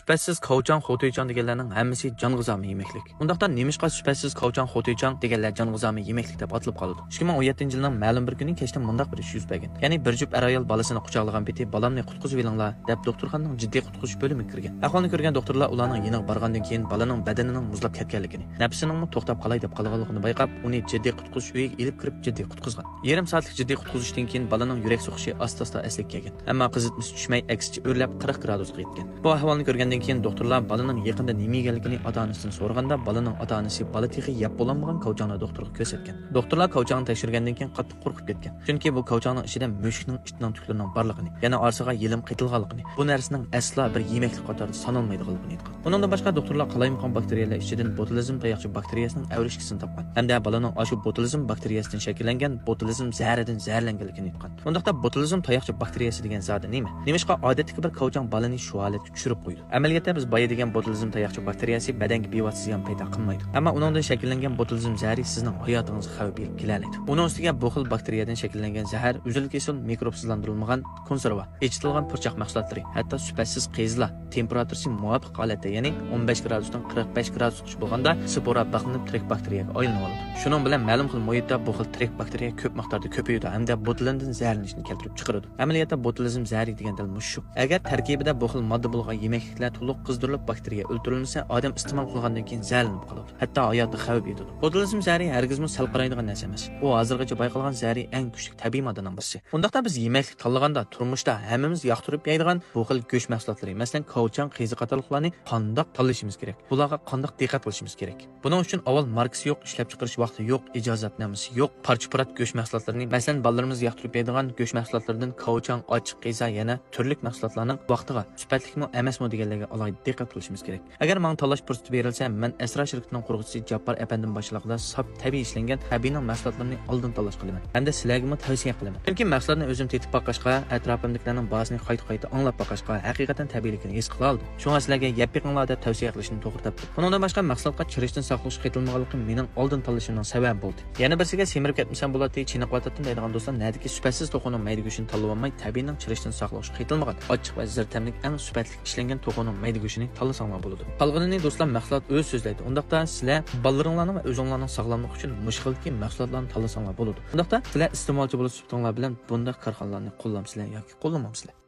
Şübhəsiz kavcang, xo'toychang deganlarning hammasi jon g'izami yemeklik. Undaqda nemishqa şübhəsiz kavcang, xo'toychang deganlar jon g'izami yemeklik deb atilib qoladi. 2017-yilning ma'lum bir kuni kechda mundaq bir ish yuz bergan. Ya'ni bir jup ayol bolasini quchoqlagan peti "Balamni qutqizib olinglar" deb doktorxonaning jiddiy qutqizish bo'limiga kirgan. Ahvolni ko'rgan doktorlar ularning yeniq borgandan keyin balaning badanining muzlab ketganligini, nafsining to'xtab qolay deb qolganligini bayqab, uni jiddiy qutqizish uyiga ilib kirib jiddiy qutqizgan. Yarim soatlik jiddiy qutqizishdan keyin balaning yurak so'qishi asta-asta asliga kelgan. Ammo qizitmasi tushmay, aksicha o'rlab 40 gradusga yetgan. Bu ahvolni ko'rgandan keyin doktorlar balaning yaqinda nima yeganligini ota-onasidan so'raganda, balaning ota-onasi bala texi yeb bo'lmagan kavchangni doktorga ko'rsatgan. Doktorlar kavchangni tekshirgandan keyin qattiq qo'rqib ketgan. Chunki bu kavchangning ichida mushukning itining tuklarining borligini, yana orsiga yilim qitilganligini, bu narsaning asla bir yemeklik qatorida sanalmaydiganligini aytgan. Bundan boshqa doktorlar qalaymaqan bakteriyalar ichidan botulizm tayoqchi bakteriyasining avrishkisini topgan. Hamda balaning shu botulizm bakteriyasidan shakllangan botulizm zahridan zaharlanganligini aytgan. Bundaqda botulizm tayoqchi bakteriyasi degan zot nima? Nemishqa odatdagi bir kavchang balani shu holatga tushirib qo'ydi. Amaliyotda biz boya degan botulizm tayoqchi bakteriyasi badanga bevosita ziyon paydo qilmaydi. Ammo uningdan shakllangan botulizm zahri sizning hayotingizga xavf berib keladi. Uning ustiga bu xil bakteriyadan shakllangan zahar uzil-kesil mikrobsizlantirilmagan konserva, echitilgan purchoq mahsulotlari, hatto shubhasiz qezla temperaturasi muvofiq holatda, ya'ni 15 gradusdan 45 gradusgacha bo'lganda spora baqinib tirik bakteriyaga aylanib oladi. Shuning bilan ma'lum xil muhitda bu xil tirik bakteriya ko'p miqdorda ko'payadi hamda botulindan zaharlanishni keltirib chiqaradi. Amaliyotda botulizm zahri deganda mushu. Agar tarkibida bu xil modda bo'lgan yemekliklar to'liq qizdirilib bakteriya o'ldirilmasa, odam iste'mol qilgandan keyin zaharlanib qoladi. Hatto hayotda xavf yetadi. Botulizm zahri hargizmi sal qaraydigan narsa emas. U hozirgacha bayqalgan zahri eng kuchli tabiiy moddaning birisi. Undaqda biz yemeklik tanlaganda turmushda hammamiz yoqtirib yeydigan bu xil go'sht mahsulotlari, masalan, kavchang, qizi qatorliqlarni qandoq tanlashimiz kerak? Bularga qandoq diqqat qilishimiz kerak? Buning uchun avval markasi yo'q, ishlab chiqarish vaqti yo'q, ijozatnomasi yo'q, parcha-parat go'sht mahsulotlarini, masalan, bolalarimiz yoqtirib yeydigan go'sht mahsulotlaridan kavchang, ochiq qiza, yana turli mahsulotlarning vaqtiga sifatlikmi emasmi deganlarga alohida diqqat qilishimiz kerak. Agar men tanlash fursati berilsa, men Asra shirkatining quruvchisi Jabbor apandim boshchiligida saf tabiiy ishlangan tabiiyning mahsulotlarini oldin tanlash qilaman. Hamda sizlarga tavsiya qilaman. Chunki mahsulotni o'zim tetib boqishga, atrofimdagilarning bahsini qayta-qayta anglab boqishga haqiqatan tabiiylikni his qila oldim. Shunga sizlarga yeb yiqinglar deb tavsiya qilishni to'g'ri topdim. Bundan boshqa mahsulotga chirishdan saqlash qitilmaganligi mening oldin tanlashimning sababi bo'ldi. Yana birsiga semirib ketmasam bo'ladi, chiniq vatatdan deydigan do'stlar, nadiki shubhasiz to'qining mayda go'shini tanlab olmay, tabiiyning chirishdan saqlash qitilmagan, ochiq va zirtamlik eng sifatli ishlangan to'qining mayda go'shini tanlasanglar bo'ladi. Qolganini do'stlar mahsulot o'z so'zlaydi. Undaqda sizlar bolalaringlarning va o'zinglarning sog'lomligi uchun mushkilki mahsulotlarni tanlasanglar bo'ladi. Undaqda sizlar iste'molchi bo'lish suhbatinglar bilan bunda korxonalarni qo'llamsizlar yoki qo'llamamsizlar.